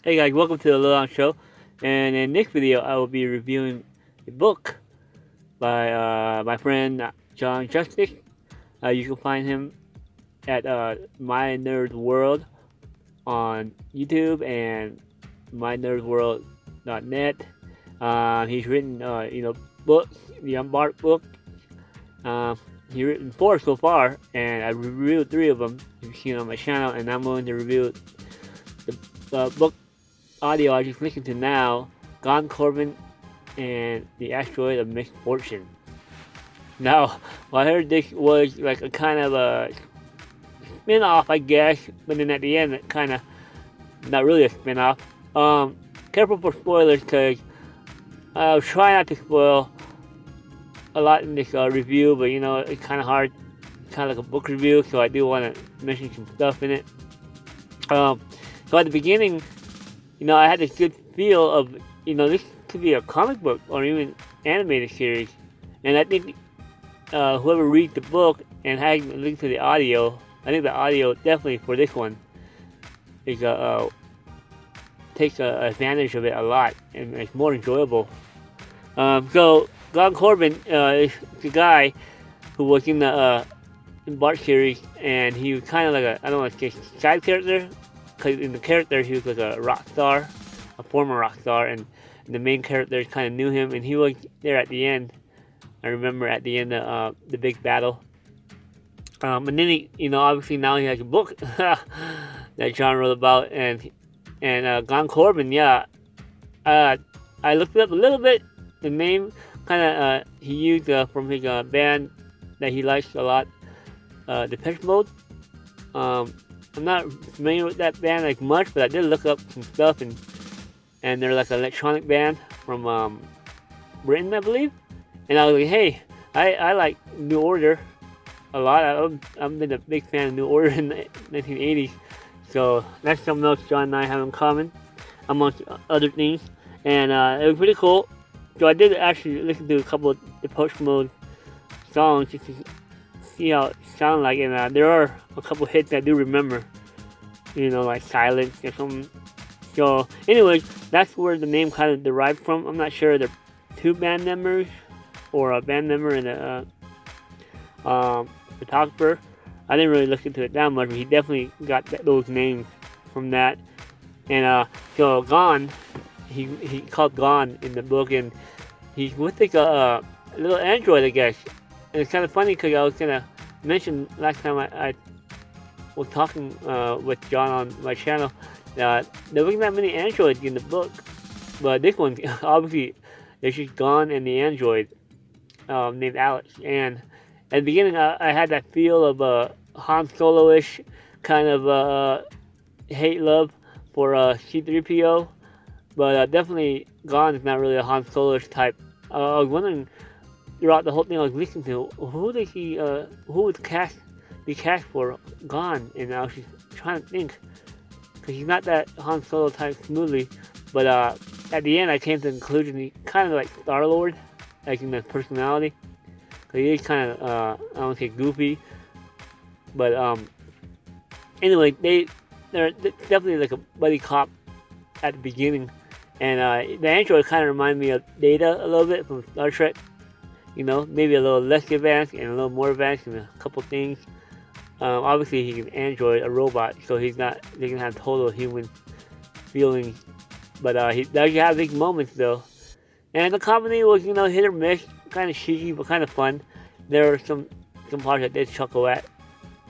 Hey guys, welcome to the Lil Show. And in this video, I will be reviewing a book by my friend Jon Justice. You can find him at My Nerd World on YouTube and mynerdworld.net. He's written, books, the Unbarked book. He's written 4 so far, and I reviewed 3 of them. You've seen on my channel, and I'm going to review the book audio I just listened to now, Gahan Corbijn and the Asteroid of Misfortune. Now, I heard this was like a kind of a spin-off, I guess, but then at the end, it kind of not really a spin-off. Careful for spoilers, because I'll try not to spoil a lot in this review, but it's kind of hard. It's kind of like a book review, so I do want to mention some stuff in it. So at the beginning, I had this good feel of, this could be a comic book or even animated series. And I think whoever reads the book and has a link to the audio, I think the audio definitely for this one is takes advantage of it a lot, and it's more enjoyable. So Gahan Corbijn is the guy who was in the Bart series, and he was kind of like a, I don't want to say side character, because in the character he was like a rock star, a former rock star, and the main characters kind of knew him, and he was there at the end. I remember at the end of the big battle. And then he, obviously now he has a book that John wrote about, and Gahan Corbijn, yeah. I looked it up a little bit. The name kind of he used from his band that he likes a lot, Depeche Mode. I'm not familiar with that band like much, but I did look up some stuff, and they're like an electronic band from Britain, I believe. And I was like, hey, I like New Order a lot. I've been a big fan of New Order in the 1980s, so that's something else John and I have in common, amongst other things. And it was pretty cool. So I did actually listen to a couple of Depeche Mode songs just to see how it sounded like, and there are a couple hits I do remember, like Silence or something. So anyways, that's where the name kind of derived from. I'm not sure they're 2 band members or a band member and a photographer. I didn't really look into it that much, but he definitely got those names from that. And so Gahan, he called Gahan in the book, and he's with like a little android, I guess. And it's kind of funny because I was gonna mention last time I was talking with John on my channel that there wasn't that many androids in the book, but this one obviously there's just Gahan and the android named Alex. And at the beginning I had that feel of Han Solo-ish kind of hate love for C-3PO, but definitely Gahan is not really a Han Solo-ish type. I was wondering throughout the whole thing I was listening to, who would be cast for Gahan, and I was just trying to think, because he's not that Han Solo type smoothly, but at the end I came to the conclusion he kind of like Star-Lord, like in the personality, because he is kind of, I don't want to say goofy, but anyway, they're definitely like a buddy cop at the beginning, and the android kind of reminded me of Data a little bit from Star Trek. Maybe a little less advanced and a little more advanced in a couple things. Obviously, he's an android, a robot, so he doesn't have total human feelings. But he does have big moments, though. And the comedy was, hit or miss, kind of cheesy, but kind of fun. There were some parts I did chuckle at.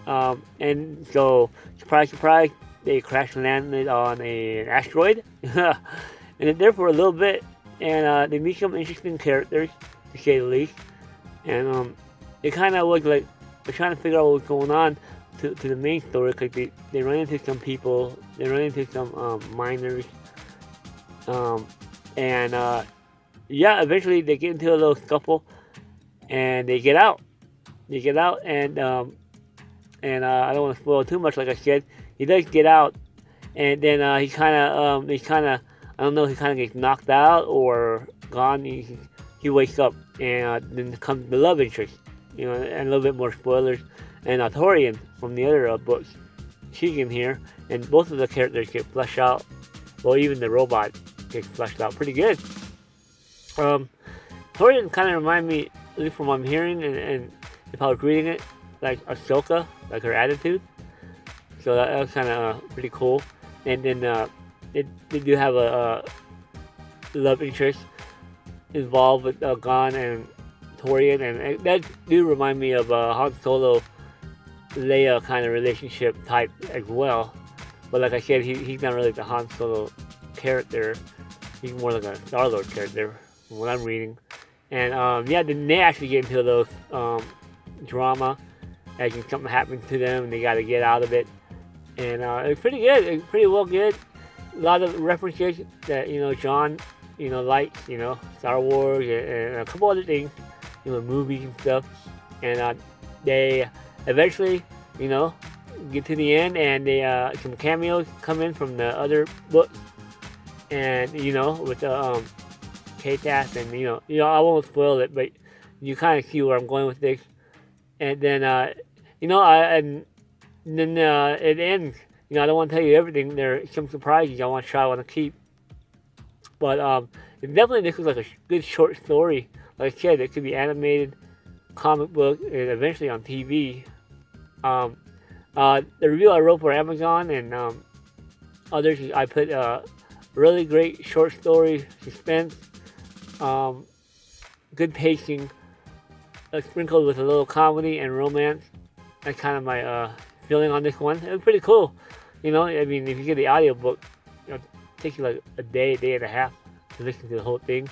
And so, surprise, surprise, they crash landed on an asteroid. And they're there for a little bit, and they meet some interesting characters, to say the least. And it kind of was like they're trying to figure out what's going on to the main story, because they run into some people, they run into some miners, and yeah, eventually they get into a little scuffle, and they get out, and I don't want to spoil too much. Like I said, he does get out, and then he kind of I don't know, he kind of gets knocked out or gone. He wakes up, and then comes the love interest, and a little bit more spoilers. And Torian from the other books, she's in here, and both of the characters get fleshed out Well, even the robot gets fleshed out pretty good. Torian kind of remind me, at least from what I'm hearing, and if I was reading it, like Ahsoka, like her attitude. So that was kind of pretty cool. And then they do have a love interest involved with Gahan and Torian, and that do remind me of Han Solo Leia kind of relationship type as well. But like I said, he's not really the Han Solo character. He's more like a Star Lord character from what I'm reading. And yeah, then they actually get into those drama as something happens to them and they got to get out of it. And it's pretty good. It's pretty well good. A lot of references that Jon likes, Star Wars and a couple other things, movies and stuff. And they eventually, get to the end, and they some cameos come in from the other books, and with the K-Task, and I won't spoil it, but you kind of see where I'm going with this. And then and then it ends. I don't want to tell you everything. There are some surprises I want to keep. But definitely this was like a good short story. Like I said, it could be animated, comic book, and eventually on TV. The review I wrote for Amazon and others, I put really great short story, suspense, good pacing, sprinkled with a little comedy and romance. That's kind of my feeling on this one. It was pretty cool. I mean, if you get the audiobook, it takes you like a day and a half to listen to the whole thing.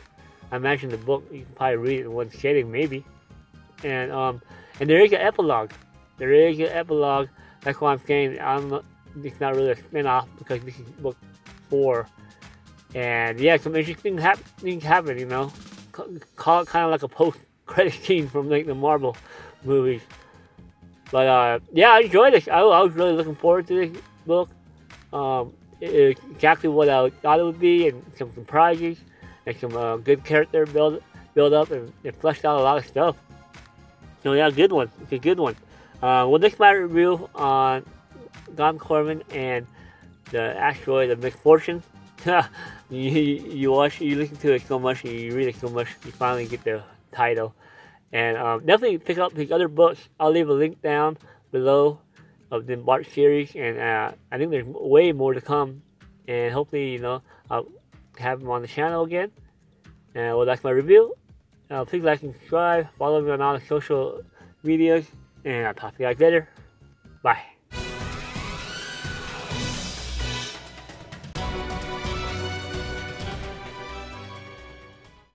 I imagine the book, you can probably read it in one sitting, maybe. And there is an epilogue. That's why I'm saying it's not really a spin-off, because this is book 4. And yeah, some interesting things happen, Call it kind of like a post-credit scene from like the Marvel movies. But yeah, I enjoyed it. I was really looking forward to this book. It's exactly what I thought it would be, and some surprises, and some good character build up, and it fleshed out a lot of stuff. So yeah, good one. It's a good one. Well, this is my review on Gahan Corbijn and the Asteroid of Misfortune. you listen to it so much, and you read it so much, you finally get the title. And definitely pick up his other books. I'll leave a link down below of the Bart series, and I think there's way more to come. And hopefully, I'll have him on the channel again. Well, that's my review. Please like and subscribe. Follow me on all the social medias, and I'll talk to you guys later. Bye.